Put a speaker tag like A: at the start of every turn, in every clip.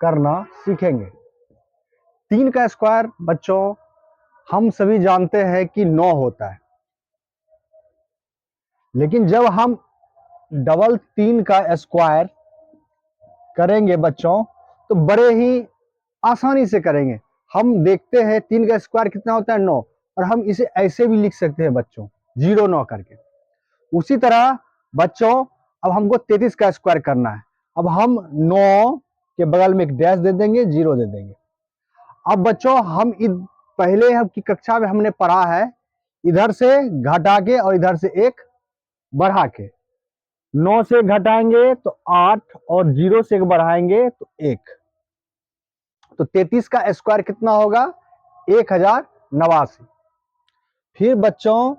A: करना सीखेंगे। 3 का स्क्वायर बच्चों हम सभी जानते हैं कि 9 होता है, लेकिन जब हम डबल 3 का स्क्वायर करेंगे बच्चों तो बड़े ही आसानी से करेंगे। हम देखते हैं 3 का स्क्वायर कितना होता है 9, और हम इसे ऐसे भी लिख सकते हैं बच्चों 0 9 करके। उसी तरह बच्चों अब हमको 33 का स्क्वायर करना है। अब हम 9 के बगल में एक डैश दे देंगे, 0 दे देंगे। अब बच्चों हम पहले हम की कक्षा में हमने पढ़ा है इधर से घटा के और इधर से एक बढ़ा के। 9 से घटाएंगे तो 8 और 0 से एक बढ़ाएंगे तो 1, तो 33 का स्क्वायर कितना होगा 1089। फिर बच्चों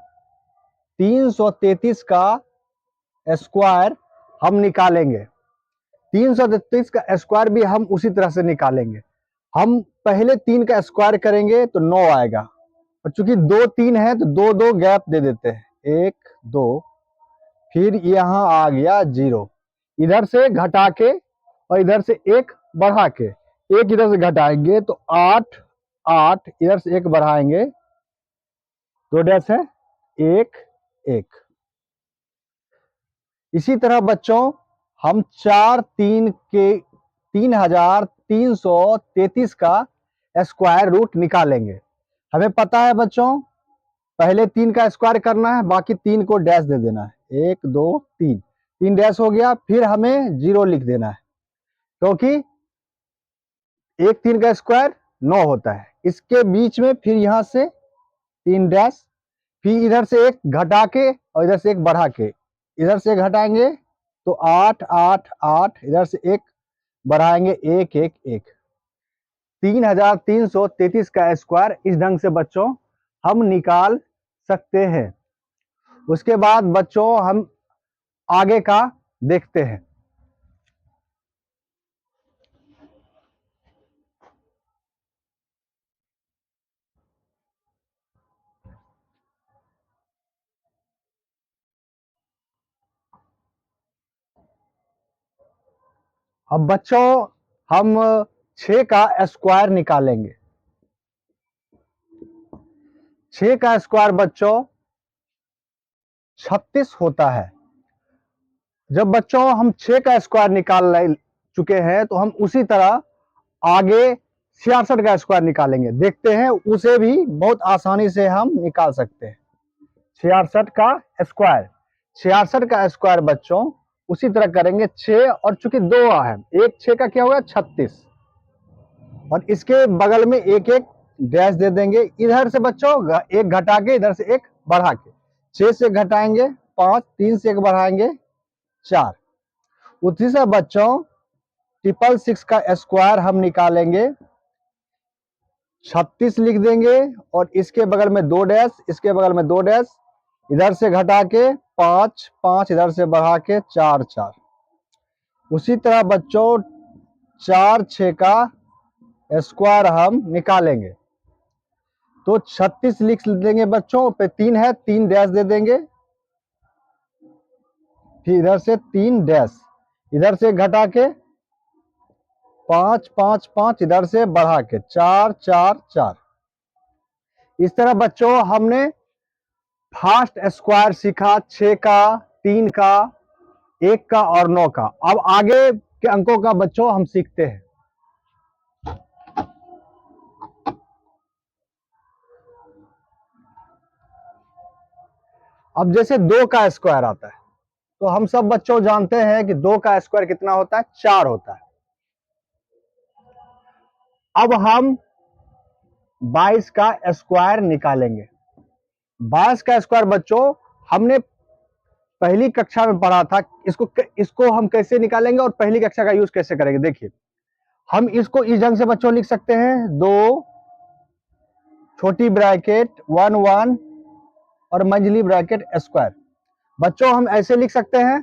A: 333 का स्क्वायर हम निकालेंगे। 333 का स्क्वायर भी हम उसी तरह से निकालेंगे। हम पहले 3 का स्क्वायर करेंगे तो 9 आएगा, और चूंकि 2 3 है तो 2 2 गैप दे देते हैं, 1 2, फिर यहां आ गया 0। इधर से घटा के और इधर से एक बढ़ा के, एक इधर से घटाएंगे तो 8 8, इधर से एक बढ़ाएंगे 2 डैश है 1 1। इसी तरह बच्चों हम 4 3 के 3333 का स्क्वायर रूट निकालेंगे। हमें पता है बच्चों पहले 3 का स्क्वायर करना है, बाकी 3 को डैश दे देना है, 1 2 3, 3 डैश हो गया। फिर हमें 0 लिख देना है, क्योंकि 1 3 का स्क्वायर 9 होता है। इसके बीच में फिर यहां से 3 डैश, फिर इधर से एक घटा के और इधर से एक बढ़ा के, इधर से घटाएंगे तो 8 8 8, इधर से एक बढ़ाएंगे 1 1 1। 3333 का स्क्वायर इस ढंग से बच्चों हम निकाल सकते हैं। उसके बाद बच्चों हम आगे का देखते हैं। अब बच्चों हम 6 का स्क्वायर निकालेंगे। 6 का स्क्वायर बच्चों 36 होता है। जब बच्चों हम 6 का स्क्वायर निकाल चुके हैं तो हम उसी तरह आगे 66 का स्क्वायर निकालेंगे। देखते हैं, उसे भी बहुत आसानी से हम निकाल सकते हैं। 66 का स्क्वायर, 66 का स्क्वायर बच्चों उसी तरह करेंगे 6, और चूंकि 2 है, एक 6 का क्या होगा 36, और इसके बगल में एक एक डैश दे देंगे। इधर से बच्चों एक घटा के इधर से एक बढ़ा के, 6 से घटाएंगे 5, 3 से एक बढ़ाएंगे 4। उसी से बच्चों 666 का स्क्वायर हम निकालेंगे, 36 लिख देंगे और इसके बगल में 2 डैश, इसके बगल में 2 डैश, इधर से घटा के 5 5, इधर से बढ़ा के 4 4। उसी तरह बच्चों 4 6 का स्क्वायर हम निकालेंगे तो 36 लिख देंगे बच्चों, पे 3 है 3 डैश दे देंगे, फिर इधर से 3 डैश, इधर से घटा के 5 5 5, इधर से बढ़ा के 4 4 4। इस तरह बच्चों हमने फास्ट स्क्वायर सीखा 6 का, 3 का, 1 का और 9 का। अब आगे के अंकों का बच्चों हम सीखते हैं। अब जैसे 2 का स्क्वायर आता है तो हम सब बच्चों जानते हैं कि 2 का स्क्वायर कितना होता है 4 होता है। अब हम 22 का स्क्वायर निकालेंगे। 22 का स्क्वायर बच्चों हमने पहली कक्षा में पढ़ा था, इसको हम कैसे निकालेंगे और पहली कक्षा का यूज कैसे करेंगे। देखिए हम इसको इस ढंग से बच्चों लिख सकते हैं, 2 छोटी ब्रैकेट 1 1 और मंझली ब्रैकेट स्क्वायर। बच्चों हम ऐसे लिख सकते हैं,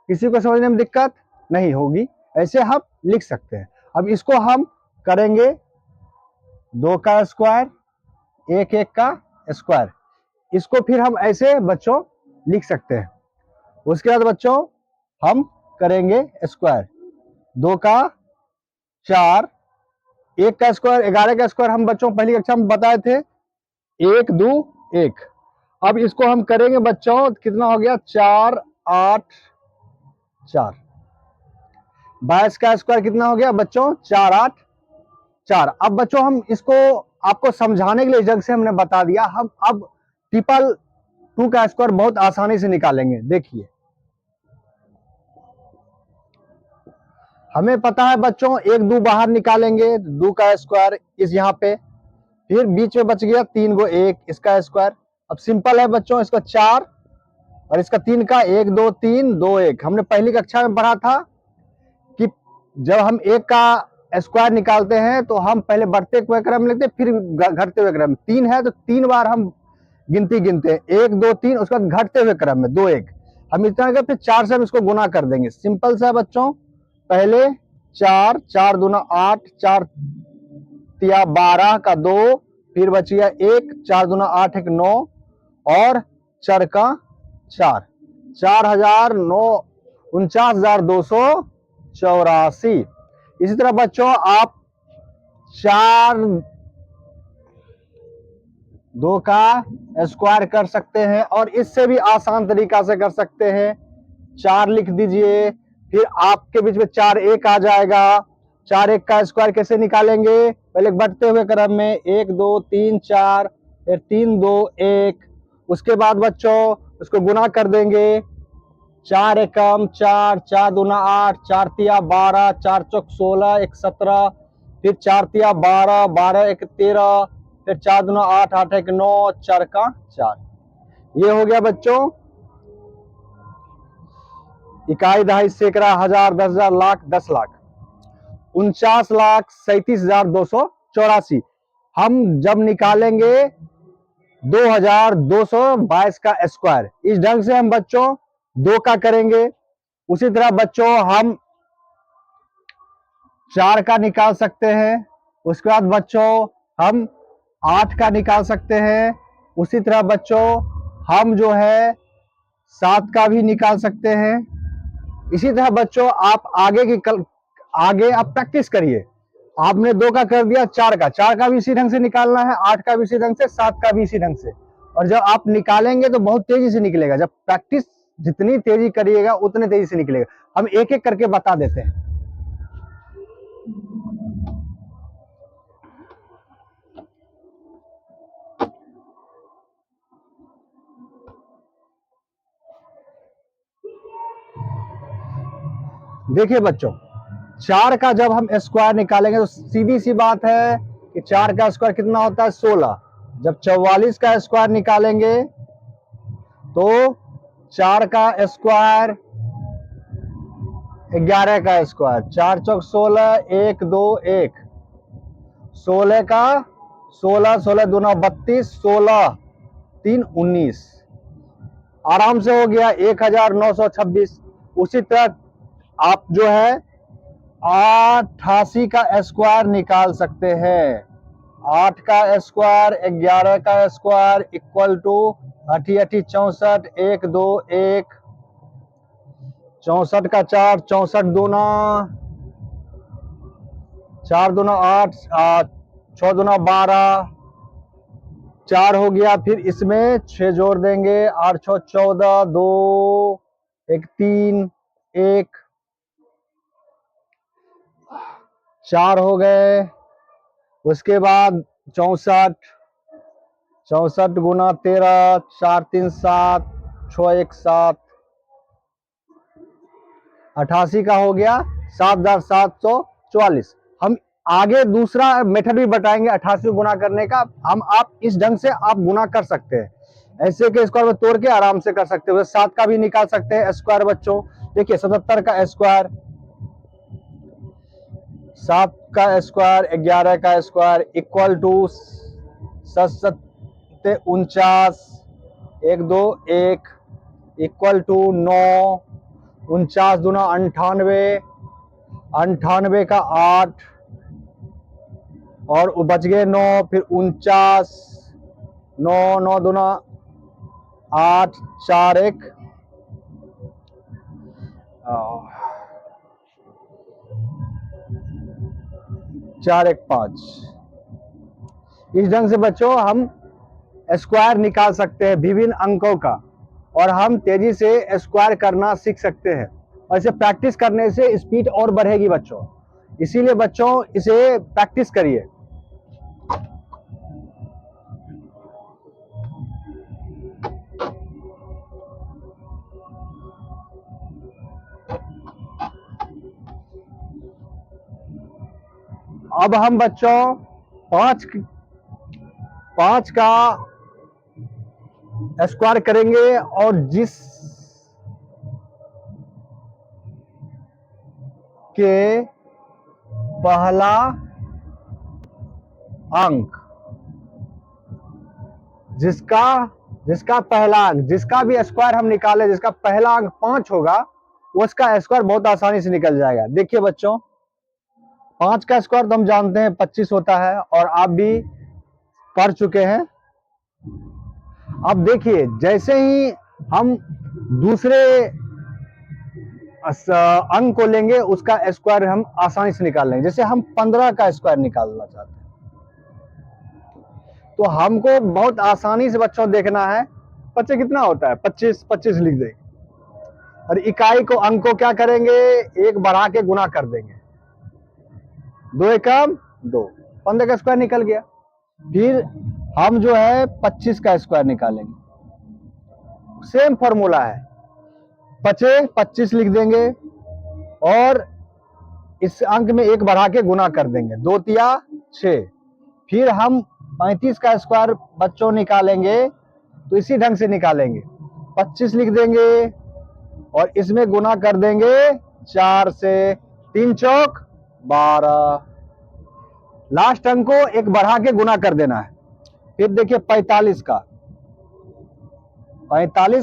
A: किसी को समझने में दिक्कत नहीं होगी, ऐसे हम लिख सकते हैं। अब इसको हम करेंगे 2 का स्क्वायर 1 1 का स्क्वायर, इसको फिर हम ऐसे बच्चों लिख सकते हैं। उसके बाद बच्चों हम करेंगे स्क्वायर 2 का 4, एक का स्क्वायर 11 का स्क्वायर हम बच्चों पहली कक्षा में बताए थे 1 2 1। अब इसको हम करेंगे बच्चों, कितना हो गया 4 8 4। 22 का स्क्वायर कितना हो गया बच्चों 4 8 4। अब बच्चों हम इसको आपको समझाने के लिए जग से हमने बता दिया, हम अब ट्रिपल 2 का स्क्वायर बहुत आसानी से निकालेंगे। देखिए हमें पता है बच्चों 1 2 बाहर निकालेंगे 2 का स्क्वायर इस यहाँ पे, फिर बीच में बच गया 3 गो 1 इसका स्क्वायर। अब सिंपल है बच्चों, इसका 4 और इसका 3 का 1 2 3 2 1। हमने पहली कक्षा में पढ़ा था कि जब हम 1 का स्क्वायर निकालते हैं तो हम पहले बढ़ते हुए क्रम में लिखते फिर घटते हुए क्रम। 3 है तो 3 बार हम गिनती गिनते हैं 1 2 3, उसके बाद घटते हुए क्रम में 2 1। हम इतना कर फिर 4 से हम इसको गुना कर देंगे। सिंपल सा है बच्चों, पहले 4 4 दूना 8 4 तिया 12 का 2, फिर बच गया 1 4 दूना 8 1 9 और 4 का 4, 49,284। इसी तरह बच्चों आप 4 2 का स्क्वायर कर सकते हैं और इससे भी आसान तरीका से कर सकते हैं। 4 लिख दीजिए, फिर आपके बीच में 4 1 आ जाएगा। 4 1 का स्क्वायर कैसे निकालेंगे, पहले बढ़ते हुए क्रम में 1 2 3 4, फिर 3 2 1। उसके बाद बच्चों उसको गुना कर देंगे, 4 एकम 4 4 दूना 8 4 तिया 12 4 चौक 16 1 17, फिर 4 तिया 12 12 1 13, फिर 4 दूना 8 8 1 9 4 का 4। ये हो गया बच्चों इकाई दहाई सैकड़ा हजार 10,000 लाख 10 लाख 49,37,284। हम जब निकालेंगे 2,222 का स्क्वायर, इस ढंग से हम बच्चों 2 का करेंगे। उसी तरह बच्चों हम 4 का निकाल सकते हैं। उसके बाद बच्चों हम 8 का निकाल सकते हैं। उसी तरह बच्चों हम जो है 7 का भी निकाल सकते हैं। इसी तरह बच्चों आप आगे आप प्रैक्टिस करिए। आपने 2 का कर दिया, 4 का भी इसी ढंग से निकालना है, 8 का भी इसी ढंग से, 7 का भी इसी ढंग से। और जब आप निकालेंगे तो बहुत तेजी से निकलेगा। जब प्रैक्टिस जितनी तेजी करिएगा उतने तेजी से निकलेगा। हम एक एक करके बता देते हैं। देखिए बच्चों 4 का जब हम स्क्वायर निकालेंगे तो सीधी सी बात है कि 4 का स्क्वायर कितना होता है 16। जब 44 का स्क्वायर निकालेंगे तो 4 का स्क्वायर 11 का स्क्वायर, 4 चौक 16 1 2 1, 16 का 16 16 दूना 32 16 3 19, आराम से हो गया 1926। उसी तरह आप जो है 88 का स्क्वायर निकाल सकते हैं। 8 का स्क्वायर 11 का स्क्वायर इक्वल टू 8 8 64 1 2 1, 64 का 4 64 दूना 4 दूना 8 6 दूना 12 4 हो गया। फिर इसमें 6 जोड़ देंगे 8 6 14 2 1 3 1 4 हो गए। उसके बाद 64 64 गुना 13 4 3 7 6 1 7, 88 का हो गया 7,744। हम आगे दूसरा मेथड भी बताएंगे 88 गुना करने का। हम आप इस ढंग से आप गुना कर सकते हैं, ऐसे के स्क्वायर में तोड़ के आराम से कर सकते हो। 7 का भी निकाल सकते हैं स्क्वायर बच्चों। देखिए 77 का स्क्वायर, 7 का स्क्वायर 11 का square equal to 7 49 1 2 1 equal to 9, 49 दूना 98, 98 का 8 और बच गए 9, फिर 49 9 9 दूना 8 4 1, 4 1 5। इस ढंग से बच्चों हम स्क्वायर निकाल सकते हैं विभिन्न अंकों का, और हम तेजी से स्क्वायर करना सीख सकते हैं। और इसे प्रैक्टिस करने से स्पीड और बढ़ेगी बच्चों, इसीलिए बच्चों इसे प्रैक्टिस करिए। अब हम बच्चों पांच का स्क्वायर करेंगे, और जिस के पहला अंक जिसका पहला अंक, जिसका भी स्क्वायर हम निकाले, जिसका पहला अंक 5 होगा, उसका स्क्वायर बहुत आसानी से निकल जाएगा। देखिए बच्चों, 5 का स्क्वायर तो हम जानते हैं 25 होता है, और आप भी पढ़ चुके हैं। अब देखिए, जैसे ही हम दूसरे अंक को लेंगे, उसका स्क्वायर हम आसानी से निकाल लेंगे। जैसे हम 15 का स्क्वायर निकालना चाहते हैं, तो हमको बहुत आसानी से बच्चों देखना है, 25 कितना होता है, 25 25 लिख देंगे, और इकाई को, अंक को क्या करेंगे, एक बढ़ा के गुना कर देंगे। 2 एकम 2, 15 का स्क्वायर निकल गया। फिर हम जो है 25 का स्क्वायर निकालेंगे, सेम फॉर्मूला है, 25 25 लिख देंगे, और इस अंक में एक बढ़ा के गुना कर देंगे, 2 तिया 6। फिर हम 35 का स्क्वायर बच्चों निकालेंगे, तो इसी ढंग से निकालेंगे, 25 लिख देंगे, और इसमें गुना कर देंगे 4 से, 3 चौक 12, लास्ट अंक को एक बढ़ा के गुना कर देना है। फिर देखिए 45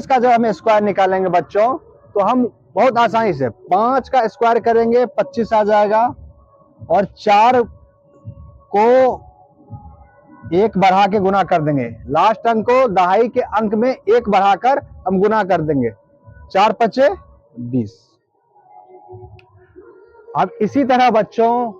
A: का जब हम स्क्वायर निकालेंगे बच्चों, तो हम बहुत आसानी से 5 का स्क्वायर करेंगे, 25 आ जाएगा, और 4 को एक बढ़ा के गुना कर देंगे, लास्ट अंक को दहाई के अंक में एक बढ़ाकर हम गुना कर देंगे, 4 5 20। अब इसी तरह बच्चों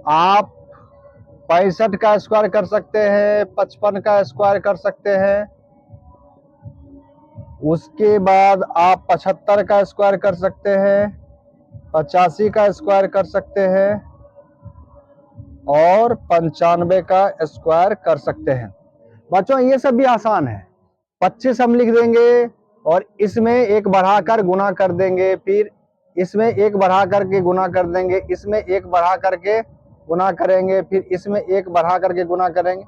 A: आप 65 का स्क्वायर कर सकते हैं, 55 का स्क्वायर कर सकते हैं, उसके बाद आप 75 का स्क्वायर कर सकते हैं, 85 का स्क्वायर कर सकते हैं, और 95 का स्क्वायर कर सकते हैं। बच्चों ये सब भी आसान है। 25 हम लिख देंगे, और इसमें एक बढ़ाकर गुना कर देंगे, फिर इसमें एक बढ़ा करके गुना कर देंगे, इसमें एक बढ़ा करके गुना करेंगे, फिर इसमें एक बढ़ा करके गुना करेंगे,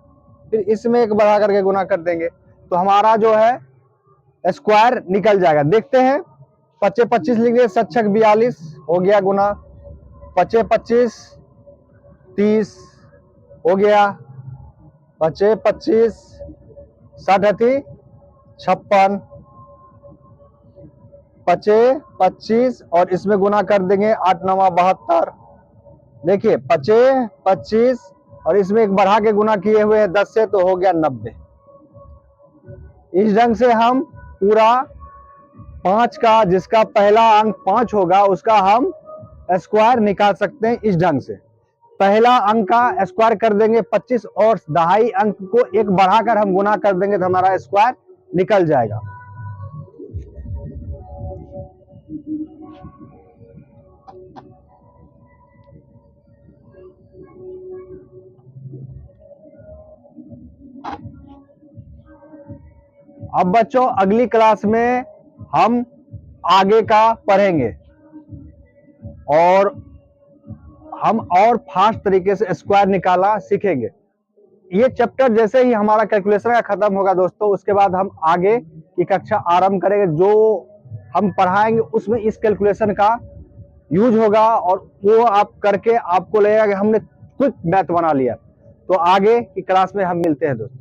A: फिर इसमें एक बढ़ा करके गुना कर देंगे, तो हमारा जो है स्क्वायर निकल जाएगा। देखते हैं, 25 25 लिख दिए, 7 6 42 हो गया गुना, 25 25 30 हो गया, 25 25 60 56, 25 25 और इसमें गुना कर देंगे, 8 9 72। देखिए 25 25 और इसमें एक बढ़ा के गुना किए हुए हैं 10 से, तो हो गया 90। इस ढंग से हम पूरा 5 का, जिसका पहला अंक 5 होगा, उसका हम स्क्वायर निकाल सकते हैं। इस ढंग से पहला अंक का स्क्वायर कर देंगे 25, और दहाई अंक को एक बढ़ाकर हम गुना कर देंगे, तो हमारा स्क्वायर निकल जाएगा। अब बच्चों अगली क्लास में हम आगे का पढ़ेंगे, और हम और फास्ट तरीके से स्क्वायर निकालना सीखेंगे। ये चैप्टर जैसे ही हमारा कैलकुलेशन का खत्म होगा दोस्तों, उसके बाद हम आगे की कक्षा आरंभ करेंगे। जो हम पढ़ाएंगे उसमें इस कैलकुलेशन का यूज होगा, और वो आप करके आपको लगेगा कि हमने क्विक मैथ बना लिया। तो आगे की क्लास में हम मिलते हैं दोस्तों।